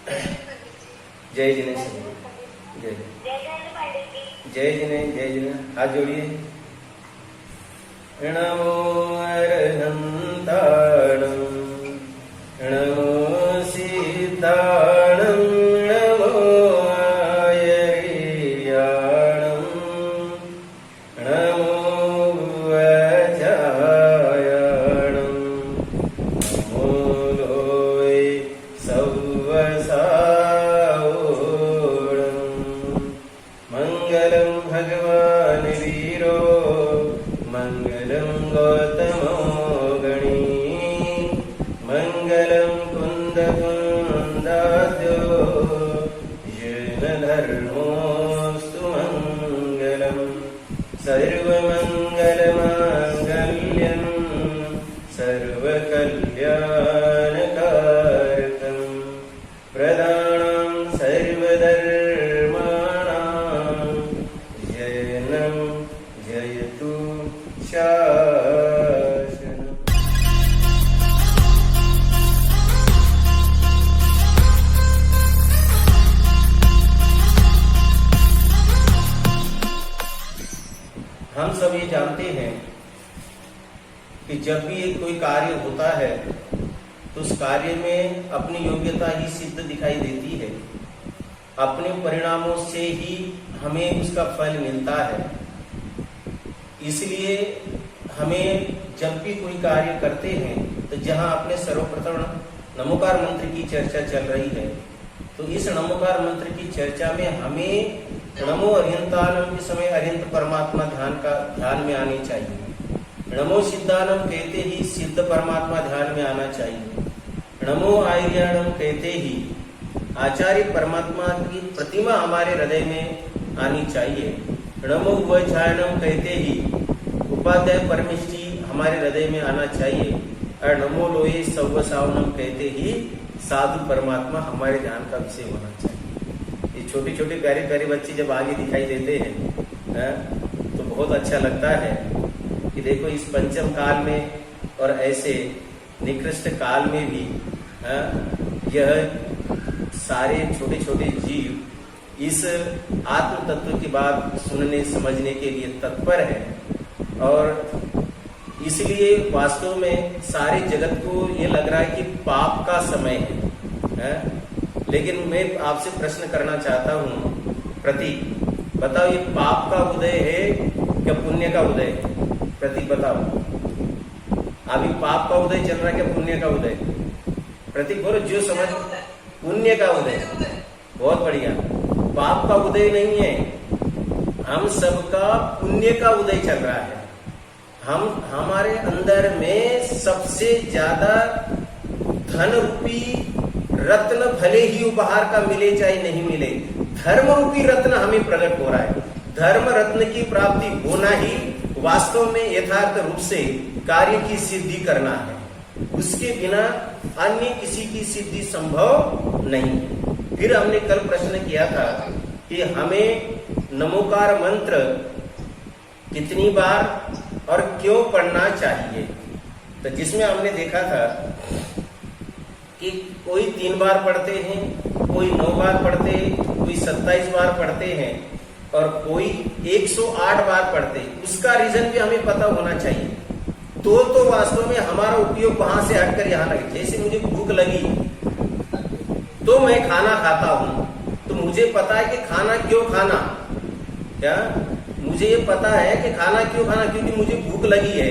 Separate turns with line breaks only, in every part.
जय जिने जय जय जिने हाथ जोड़िए। नमो अरहंताणं नमो सिद्धाणं नमो आयर्याणं नमो अजायाणं नमो लोय सव्वसावोणं मंगलं भगवान् वीरो मंगलं गौतमो गणी मंगलं कुन्दकुन्दाद्यो येनधर्मोऽस्तु मंगलं सर्वमङ्गलमाङ्गल्यं सर्वकल्याणकारकं प्रदानं सर्वधर्माणां जयनं जयतु शासनम्। हम सब ये जानते हैं कि जब भी कोई कार्य होता है तो उस कार्य में अपनी योग्यता ही सिद्ध दिखाई देती है, अपने परिणामों से ही हमें उसका फल मिलता है। इसलिए हमें जब भी कोई कार्य करते हैं तो जहां अपने सर्वप्रथम नमोकार मंत्र की चर्चा चल रही है, तो इस नमोकार मंत्र की चर्चा में हमें नमो अरिहंतानम के समय अरिहंत परमात्मा ध्यान में आनी चाहिए। नमो सिद्धानम कहते ही सिद्ध परमात्मा ध्यान में आना चाहिए। नमो आर्याणम कहते ही आचार्य परमात्मा की प्रतिमा हमारे हृदय में आनी चाहिए। नमो वज्रायणम कहते ही उपाध्याय परमेष्ठी हमारे हृदय में आना चाहिए। और नमो लोये सव्वसावनम कहते ही साधु परमात्मा हमारे ध्यान का विषय होना चाहिए। ये छोटे छोटे प्यारे प्यारे बच्चे जब आगे दिखाई देते हैं तो बहुत अच्छा लगता है कि देखो इस पंचम काल में और ऐसे निकृष्ट काल में भी यह सारे छोटे छोटे जीव इस आत्म तत्व की बात सुनने समझने के लिए तत्पर है। और इसलिए वास्तव में सारे जगत को ये लग रहा है कि पाप का समय है। लेकिन मैं आपसे प्रश्न करना चाहता हूँ, प्रतीक बताओ, ये पाप का उदय है क्या पुण्य का उदय है? प्रतीक बताओ, अभी पाप का उदय चल रहा है क्या पुण्य का उदय? प्रतीक बोलो, जो समझ। पुण्य का उदय। बहुत बढ़िया। पाप का उदय नहीं है, हम सबका पुण्य का उदय चल रहा है। हमारे अंदर में सबसे ज्यादा धन रूपी रत्न भले ही उपहार का मिले चाहे नहीं मिले, धर्म रूपी रत्न हमें प्रकट हो रहा है। धर्म रत्न की प्राप्ति होना ही वास्तव में यथार्थ रूप से कार्य की सिद्धि करना है। उसके बिना अन्य किसी की सिद्धि संभव नहीं है। फिर हमने कल प्रश्न किया था कि हमें नमोकार मंत्र कितनी बार और क्यों पढ़ना चाहिए, तो जिसमें हमने देखा था कि कोई 3 बार पढ़ते हैं, कोई 9 बार पढ़ते हैं, कोई 27 बार पढ़ते हैं और कोई 108 बार पढ़ते हैं। उसका रीजन भी हमें पता होना चाहिए। तो वास्तव में हमारा उपयोग वहां से हटकर यहाँ लगे। जैसे मुझे भूख लगी तो मैं खाना खाता हूं, तो मुझे पता है कि खाना क्यों खाना, क्या मुझे ये पता है कि खाना क्यों खाना, क्योंकि मुझे भूख लगी है।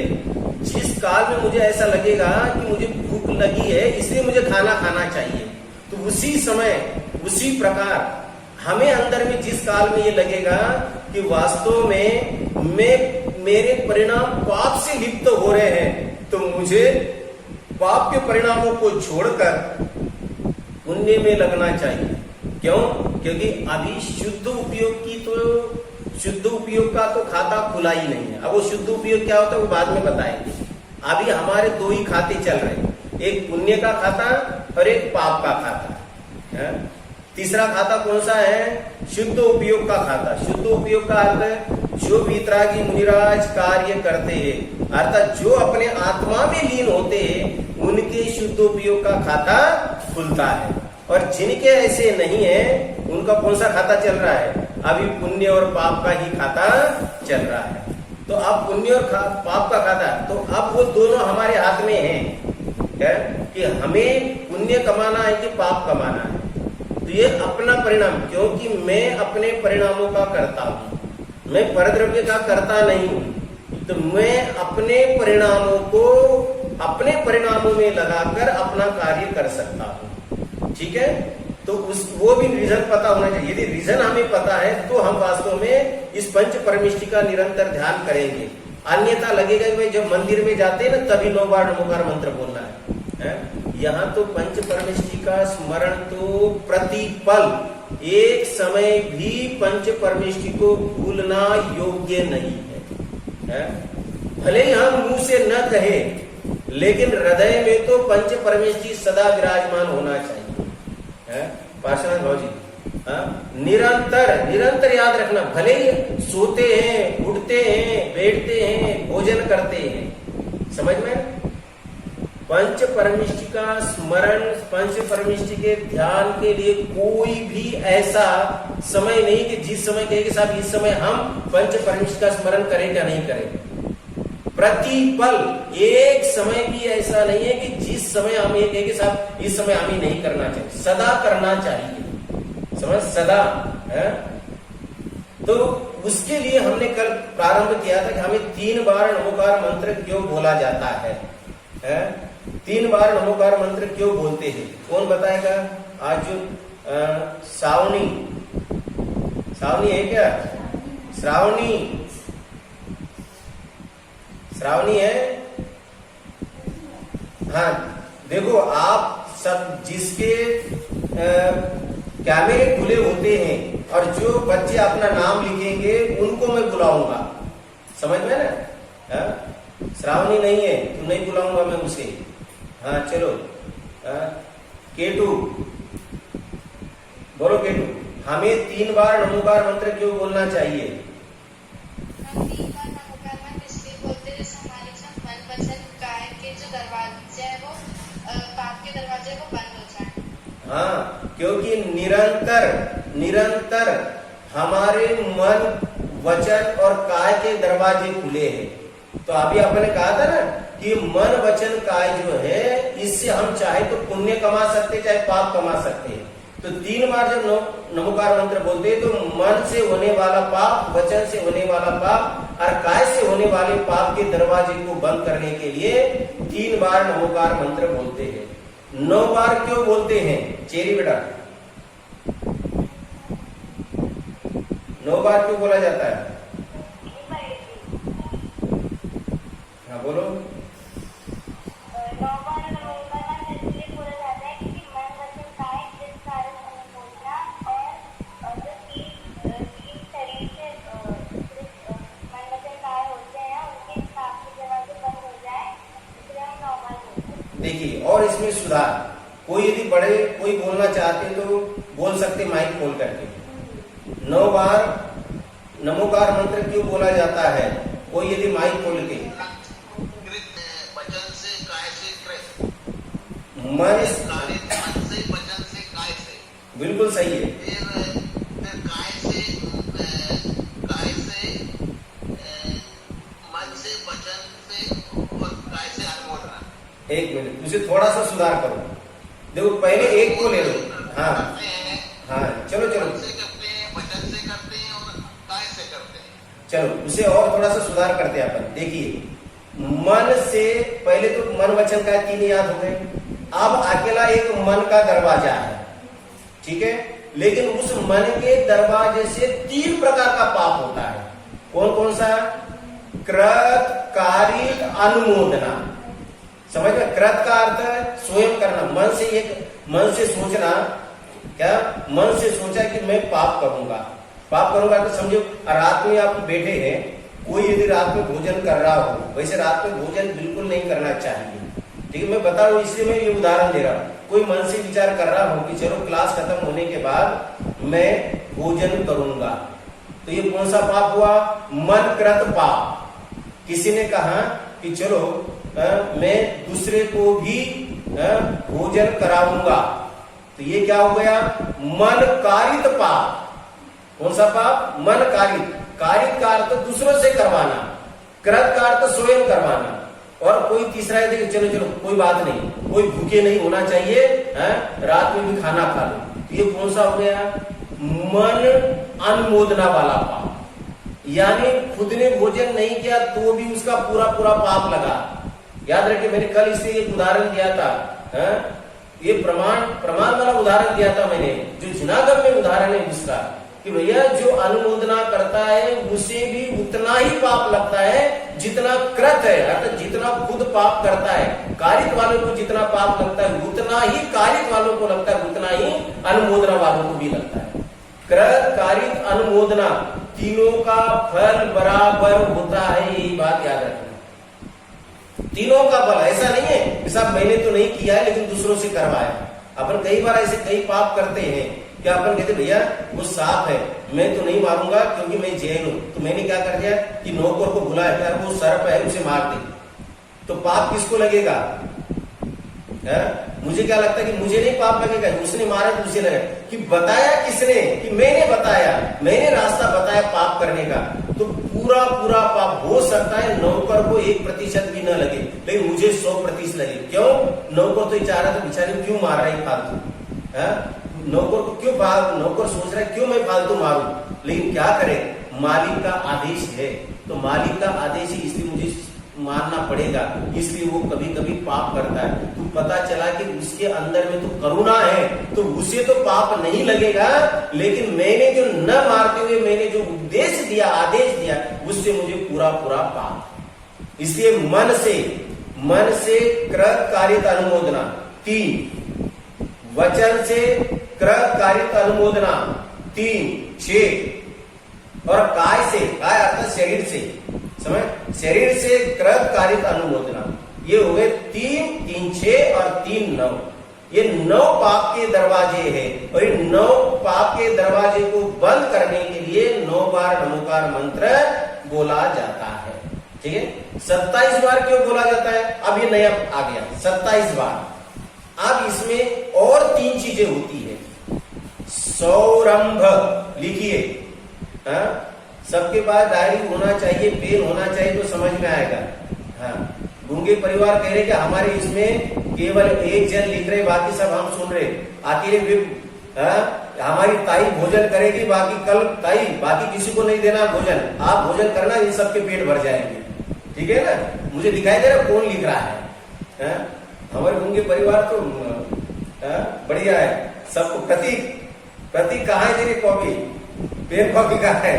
जिस काल में मुझे ऐसा लगेगा कि मुझे भूख लगी है इसलिए मुझे खाना खाना चाहिए, तो उसी समय उसी प्रकार हमें अंदर में जिस काल में ये लगेगा कि वास्तव में मेरे परिणाम पाप से लिप्त हो रहे हैं, तो मुझे पाप के परिणामों को छोड़कर पुण्य में लगना चाहिए। क्यों? क्योंकि अभी शुद्ध उपयोग का तो खाता खुला ही नहीं है। अब वो शुद्ध उपयोग क्या होता है वो बाद में बताएंगे। अभी हमारे 2 ही खाते चल रहे हैं, एक पुण्य का खाता और एक पाप का खाता है। तीसरा खाता कौन सा है? शुद्ध उपयोग का खाता। शुद्ध उपयोग का अर्थ जो वीतरागी मुनिराज कार्य करते हैं, अर्थात जो अपने आत्मा में लीन होते हैं, उनके शुद्ध उपयोग का खाता खुलता है। और जिनके ऐसे नहीं है उनका कौन सा खाता चल रहा है? अभी पुण्य और पाप का ही खाता चल रहा है। तो अब पुण्य और पाप का खाता, तो अब वो दोनों हमारे हाथ में है कि हमें पुण्य कमाना है कि पाप कमाना है। तो ये अपना परिणाम, क्योंकि मैं अपने परिणामों का करता हूं, मैं परद्रव्य का करता नहीं हूं, तो मैं अपने परिणामों को अपने परिणामों में लगाकर अपना कार्य कर सकता हूं। ठीक है, तो वो भी रीजन पता होना चाहिए। यदि रीजन हमें पता है तो हम वास्तव में इस पंच परमिष्टि का निरंतर ध्यान करेंगे। अन्यथा लगेगा कि भाई जब मंदिर में जाते हैं ना तभी 9 बार नमोकार मंत्र बोलना है? यहाँ तो पंच परमिष्टि का स्मरण तो प्रतिपल, एक समय भी पंच परमिष्टि को भूलना योग्य नहीं है? भले ही हम मुंह से न कहे, लेकिन हृदय में तो पंच परमेष्टि सदा विराजमान होना चाहिए। पार्श्वनाथ भाव जी, निरंतर याद रखना। भले ही सोते हैं, उठते हैं, बैठते हैं, भोजन करते हैं, समझ में? पंच परमिष्टि का स्मरण, पंच परमिष्टि के ध्यान के लिए कोई भी ऐसा समय नहीं कि जिस समय कहे कि साहब इस समय हम पंच परमिष्टि का स्मरण करें या नहीं करें। प्रतिपल, एक समय भी ऐसा नहीं है कि जिस समय हम ये कहें कि साहब इस समय हमें नहीं करना चाहिए, सदा करना चाहिए। समझ, सदा है? तो उसके लिए हमने कल प्रारंभ किया था कि हमें 3 बार नमोकार मंत्र क्यों बोला जाता है? 3 बार नमोकार मंत्र क्यों बोलते हैं? कौन बताएगा? आज जो श्रावणी है क्या? श्रावणी है? हाँ, देखो आप सब जिसके कैमरे खुले होते हैं और जो बच्चे अपना नाम लिखेंगे उनको मैं बुलाऊंगा, समझ में ना? श्रावणी नहीं है तो नहीं बुलाऊंगा मैं उसे। हाँ चलो, केटू बोलो। केटू, हमें 3 बार नमोकार मंत्र क्यों बोलना चाहिए? हाँ, क्योंकि निरंतर हमारे मन, वचन और काय के दरवाजे खुले हैं। तो अभी आपने कहा था ना कि मन, वचन, काय जो है इससे हम चाहे तो पुण्य कमा सकते, चाहे पाप कमा सकते हैं। तो 3 बार जब नमोकार मंत्र बोलते हैं तो मन से होने वाला पाप, वचन से होने वाला पाप और काय से होने वाले पाप के दरवाजे को बंद करने के लिए 3 बार नमोकार मंत्र बोलते हैं। 9 बार क्यों बोलते हैं? चेरी बेटा, 9 बार क्यों बोला जाता है? हाँ बोलो।
9 बार नमोकार मंत्र इसलिए बोला जाता है क्योंकि मन, वचन, काय जिस कारण हमें बोलना और जो 3 शरीर से मन, वचन, काय होते हैं उनके पाप के दरवाजे बंद हो जाए, इसलिए हम 9 बार बोलते हैं।
देखिए, और इसमें सुधार, कोई यदि बड़े कोई बोलना चाहते तो बोल सकते माइक खोल करके। 9 बार नमोकार मंत्र क्यों बोला जाता है? कोई यदि माइक खोल के,
वचन से, काय से,
मन
से, वचन से, काय से,
बिल्कुल सही है।
फिर काय से, मन से, वचन से और काय से बोलना।
1 मिनट, उसे थोड़ा सा सुधार करो। देखो, पहले एक को ले लो। हाँ चलो
मन से करते हैं, वचन से करते हैं और काय से करते हैं।
चलो, उसे और थोड़ा सा सुधार करते हैं अपन। देखिए, मन से पहले तो मन, वचन, काय 3 याद हो गए। अब अकेला एक मन का दरवाजा है, ठीक है? लेकिन उस मन के दरवाजे से 3 प्रकार का पाप होता है। कौन कौन सा? कृत, कारित, अनुमोदना। समझ में? कृत का अर्थ है स्वयं करना, मन से सोचना। क्या? मन से सोचा कि मैं पाप करूंगा तो समझो रात में आप बैठे हैं, कोई यदि रात में भोजन कर रहा हो, वैसे रात में भोजन बिल्कुल नहीं करना चाहिए, ठीक है? मैं बता रहा हूं, इसलिए मैं ये उदाहरण दे रहा हूं। कोई मन से विचार कर रहा हो कि चलो क्लास खत्म होने के बाद मैं भोजन करूंगा, तो ये कौन सा पाप हुआ? मनकृत पाप। किसी ने कहा कि चलो मैं दूसरे को भी भोजन कराऊंगा, तो ये क्या हो गया? मन कारित पाप। कौन सा पाप? मन कारित। कारित का अर्थ दूसरों से करवाना, कृत का अर्थ स्वयं करवाना। और कोई तीसरा है, देखिए चलो चलो कोई बात नहीं, कोई भूखे नहीं होना चाहिए, रात में भी खाना खा लो। तो ये कौन सा हो गया? मन अनुमोदना वाला पाप। यानी खुद ने भोजन नहीं किया तो भी उसका पूरा पूरा पाप लगा। याद रखिए, मैंने कल इससे एक उदाहरण दिया था, ये प्रमाण वाला उदाहरण दिया था मैंने, जो जिनागम में उदाहरण है उसका, कि भैया जो अनुमोदना करता है उसे भी उतना ही पाप लगता है जितना कृत है, अर्थात जितना खुद पाप करता है। कारित वालों को जितना पाप लगता है उतना ही कारित वालों को लगता है, उतना ही अनुमोदना वालों को भी लगता है। कृत, कारित, अनुमोदना तीनों का फल बराबर होता है, यही बात याद रखना। तीनों का फल, ऐसा नहीं है कि साहब मैंने तो नहीं किया है लेकिन दूसरों से करवाया। अपन कई बार ऐसे कई पाप करते हैं, क्या अपन कहते भैया वो सांप है, मैं तो नहीं मारूंगा क्योंकि मैं जैन हूं। तो मैंने क्या कर दिया कि नौकर को बुलाया, यार वो सर्प है उसे मार दे। तो पाप किसको लगेगा? मुझे क्या लगता है कि मुझे नहीं पाप लगेगा, उसने मारा तो उसे लगेगा। कि बताया किसने? कि मैंने बताया, मैंने रास्ता बताया पाप करने का। तो पूरा पूरा पाप हो सकता है नौकर को 1% भी न लगे, लेकिन मुझे 100% लगे। क्यों? नौकर तो चाह रहा था बेचारे क्यों मार रहा है फालतू, नौकर को क्यों, नौकर सोच रहा है क्यों मैं फालतू मारूं। लेकिन क्या करे, मालिक का आदेश है, तो मालिक का आदेश है इसलिए मुझे मानना पड़ेगा, इसलिए वो कभी कभी पाप करता है। तो पता चला कि उसके अंदर में तो करुणा है, तो उसे तो पाप नहीं लगेगा, लेकिन मैंने जो न मारते हुए मैंने जो उपदेश दिया, आदेश दिया, उससे मुझे पूरा पूरा पाप। इसलिए मन से कृत कारित अनुमोदना 3, वचन से कृत कारित अनुमोदना 3, 6, और काय से, काय अर्थात शरीर से, समझ, शरीर से कृत कारित अनुमोदना, ये हो गए 3, 3, 6 और 3, 9। ये 9 पाप के दरवाजे हैं, और इन 9 पाप के दरवाजे को बंद करने के लिए 9 बार नमोकार मंत्र बोला जाता है। ठीक है, 27 बार क्यों बोला जाता है? अब ये नया आ गया 27 बार। अब इसमें और 3 चीजें होती है। सौरंभ लिखिए, सबके पास डायरी होना चाहिए, पेन होना चाहिए तो समझ में आएगा। गूंगे परिवार कह रहे कि हमारे इसमें केवल एक जन लिख रहे, बाकी सब हम सुन रहे। अकेले हमारी ताई भोजन करेगी, बाकी कल ताई, बाकी किसी को नहीं देना भोजन, आप भोजन करना, इन सबके पेट भर जाएंगे। ठीक है ना? मुझे दिखाई दे रहा कौन लिख रहा है? हमारे गूंगे परिवार तो बढ़िया है। सबको प्रतीक कहाँ है तेरी कॉपी, पेन कॉपी कहाँ है?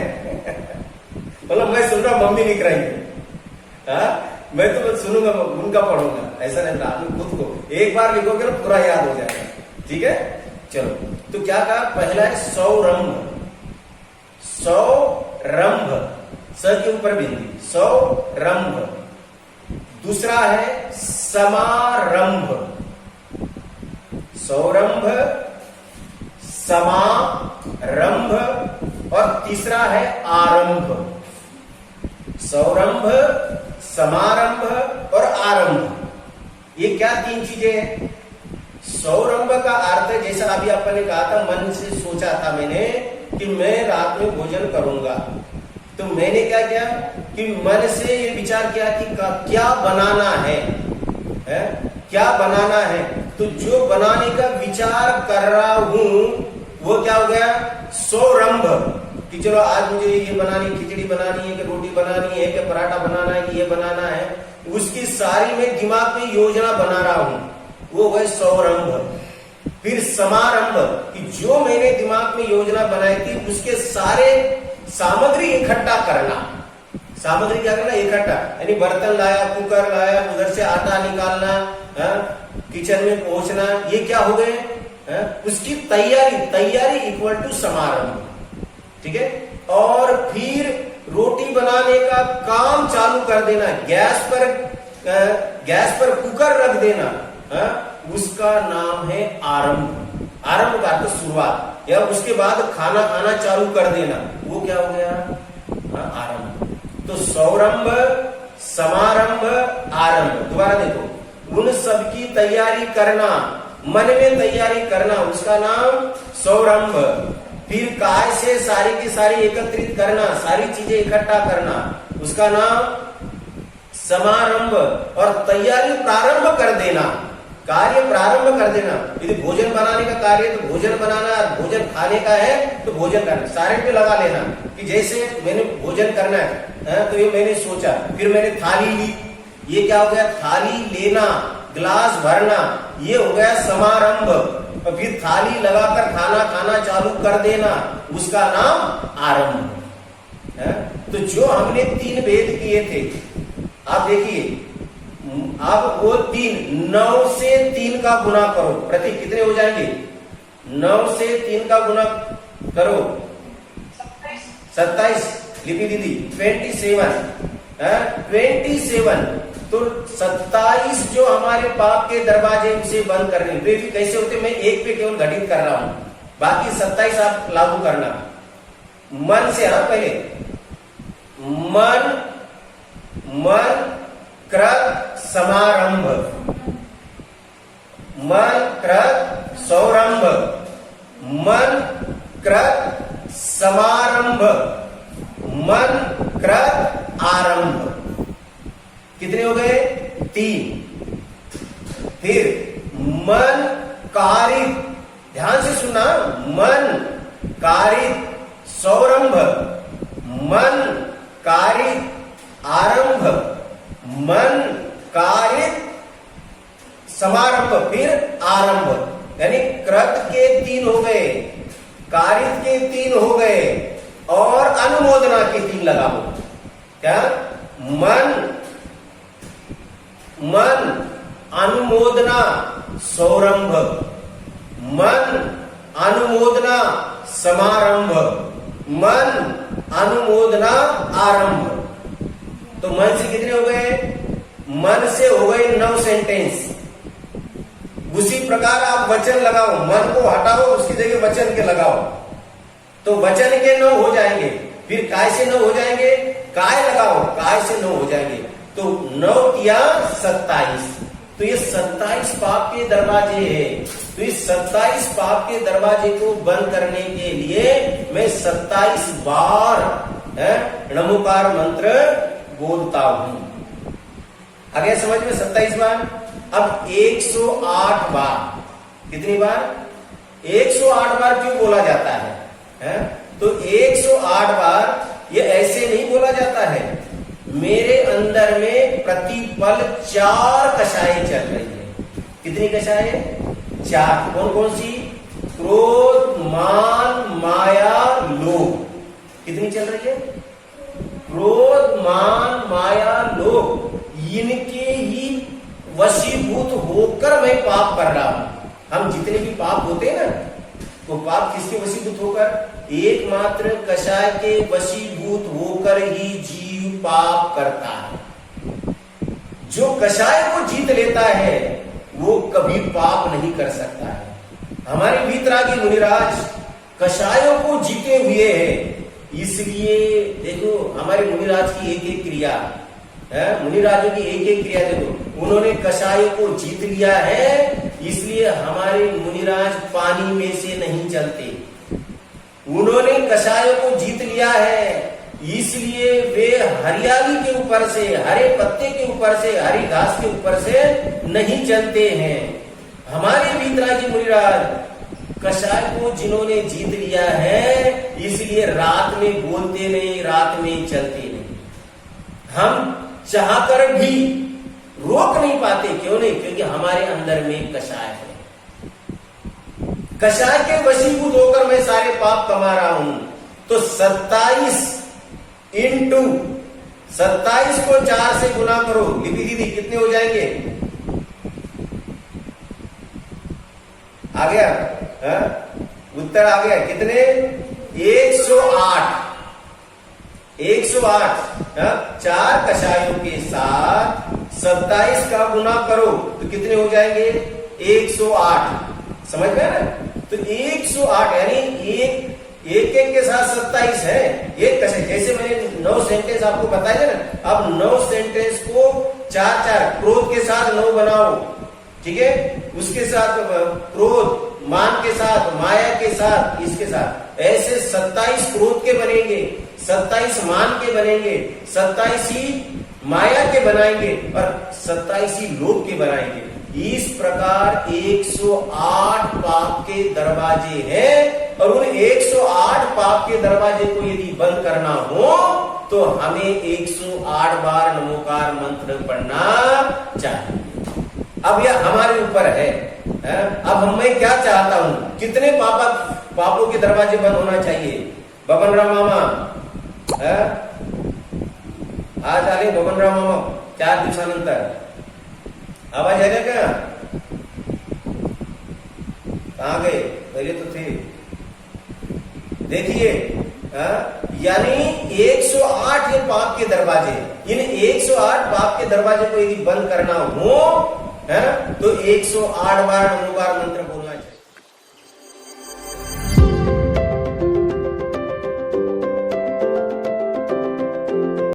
मतलब मैं सुन रहा मम्मी लिख रही है, मैं तो सुनूंगा, उनका पढ़ूंगा, ऐसा नहीं था। आप खुद को एक बार लिखोगे ना पूरा याद हो जाएगा। ठीक है, चलो। तो क्या कहा? पहला है सौरंभ, सौरंभ, स के ऊपर बिंदी, सौरंभ। दूसरा है समारंभ, सौरंभ, समारंभ, और तीसरा है आरंभ। सौरंभ, समारंभ और आरंभ, ये क्या 3 चीजें हैं? सौरंभ का अर्थ जैसा अभी अपन ने कहा था, मन से सोचा था मैंने कि मैं रात में भोजन करूंगा, तो मैंने क्या किया कि मन से ये विचार किया कि क्या बनाना है, क्या बनाना है। तो जो बनाने का विचार कर रहा हूं वो क्या हो गया? सौरंभ, कि चलो आज मुझे ये बनानी, खिचड़ी बनानी है कि रोटी बनानी है कि पराठा बनाना है कि ये बनाना है, उसकी सारी मैं दिमाग में योजना बना रहा हूं, वो है सौरंभ। फिर समारंभ, कि जो मैंने दिमाग में योजना बनाई थी उसके सारे सामग्री इकट्ठा करना। सामग्री क्या करना? इकट्ठा, यानी बर्तन लाया, कुकर लाया, उधर से आटा निकालना, किचन में पहुंचना, ये क्या हो गए? उसकी तैयारी इक्वल टू समारंभ। ठीक है, और फिर रोटी बनाने का काम चालू कर देना, गैस पर कुकर रख देना, उसका नाम है आरंभ। आरंभ का अर्थ शुरुआत, या उसके बाद खाना खाना चालू कर देना, वो क्या हो गया? आरंभ। तो सौरंभ, समारंभ, आरंभ। दोबारा देखो, उन सब की तैयारी करना मन में तैयारी करना उसका नाम सौरंभ। फिर काय से सारी की सारी एकत्रित करना, सारी चीजें इकट्ठा करना, उसका नाम समारंभ। और तैयारी प्रारंभ कर देना, कार्य प्रारंभ कर देना। यदि भोजन बनाने का कार्य तो भोजन बनाना, भोजन खाने का है तो भोजन करना, सारे पे लगा लेना कि जैसे मैंने भोजन करना है तो ये मैंने सोचा, फिर मैंने थाली ली, ये क्या हो गया, थाली लेना, गिलास भरना, ये हो गया समारंभ। और फिर थाली लगाकर खाना चालू कर देना, उसका नाम आरंभ है। तो जो हमने 3 भेद किए थे, आप देखिए, अब वो 9 से 3 का गुना करो, प्रति कितने हो जाएंगे, 9 से 3 का गुना करो 27, लिपि दीदी 27, तो 27 जो हमारे पाप के दरवाजे उसे बंद करने, तो ये कैसे होते, मैं एक पे केवल घटित कर रहा हूं, बाकी 27 आप लागू करना। मन से, पहले मन कृत समारंभ, मन कृत सौरंभ, मन कृत समारंभ, मन कृत आरंभ। कितने हो गए, 3। फिर मन कारित, ध्यान से सुनना, मन कारित सौरंभ, मन कारित आरंभ, मन कारित समारंभ, फिर आरंभ। यानी कृत के 3 हो गए, कारित के 3 हो गए, और अनुमोदना के 3 लगाओ। क्या, मन अनुमोदना सौरंभ, मन अनुमोदना समारंभ, मन अनुमोदना आरंभ। तो मन से कितने हो गए, मन से हो गए 9 सेंटेंस। उसी प्रकार आप वचन लगाओ, मन को हटाओ, उसकी जगह वचन के लगाओ, तो वचन के 9 हो जाएंगे। फिर काय से 9 हो जाएंगे, काय लगाओ, काय से 9 हो जाएंगे, तो 9 किया 27। तो ये 27 पाप के दरवाजे हैं। तो इस 27 पाप के दरवाजे को बंद करने के लिए मैं 27 बार नमोकार मंत्र बोलता हूं। आगे समझ में, 27 बार। अब 108 बार, कितनी बार, 108 बार क्यों बोला जाता है? तो 108 बार ये ऐसे नहीं बोला जाता है, मेरे अंदर में प्रतिपल 4 कषायें चल रही है। कितनी कषायें? 4। कौन कौन सी? क्रोध, मान, माया, लोभ। कितनी चल रही है? क्रोध, मान, माया, लोभ। इनके ही वशीभूत होकर मैं पाप कर रहा हूं। हम जितने भी पाप होते हैं ना, वो पाप किसके वशीभूत होकर? एकमात्र कषाय के वशीभूत होकर ही जीव पाप करता है। जो कषाय को जीत लेता है वो कभी पाप नहीं कर सकता है। हमारे वीतरागी मुनिराज कषायों को जीते हुए हैं, इसलिए देखो हमारे मुनिराज की एक एक क्रिया है, मुनिराजों की एक एक क्रिया देखो, उन्होंने कषायों को जीत लिया है, इसलिए हमारे मुनिराज पानी में से नहीं चलते। उन्होंने कषायों को जीत लिया है, इसलिए वे हरियाली के ऊपर से, हरे पत्ते के ऊपर से, हरी घास के ऊपर से नहीं चलते हैं। हमारे वीतरागी मुनिराज कषाय को जिन्होंने जीत लिया है, इसलिए रात में बोलते नहीं, रात में चलते नहीं। हम चाहकर भी रोक नहीं पाते, क्यों नहीं? क्योंकि हमारे अंदर में कषाय है। कषाय के वशीभूत होकर मैं सारे पाप कमा रहा हूं। तो 27 इंटू 27 को 4 से गुना करो, लिपि दीदी कितने हो जाएंगे? आ गया? उत्तर आ गया। कितने? 108। 4 कषायों के साथ 27 का गुना करो तो कितने हो जाएंगे? 108। समझ में ना? तो 108 यानी एक के साथ 27 है। एक कषाय, जैसे मैंने 9 सेंटेंस आपको बताया ना, अब 9 सेंटेंस को 4 क्रोध के साथ 9 बनाओ, ठीक है? उसके साथ क्रोध, मान के साथ, माया के साथ, इसके साथ, ऐसे 27 क्रोध के बनेंगे, 27 मान के बनेंगे, 27 ही माया के बनाएंगे और 27 ही लोभ के बनाएंगे। इस प्रकार 108 पाप के दरवाजे हैं और उन 108 पाप के दरवाजे को यदि बंद करना हो तो हमें 108 बार नमोकार मंत्र पढ़ना चाहिए। अब यह हमारे ऊपर है। अब मैं क्या चाहता हूं, कितने पापों के दरवाजे बंद होना चाहिए? बबन राम मामा आज आले, बबन राम मामा 4 दिवसानंतर आवाज आ क्या? कहां गए? पहले तो थे। देखिए, यानी 108 ये पाप के दरवाजे, इन 108 पाप के दरवाजे को यदि बंद करना हो तो 108 बार नमोकार मंत्र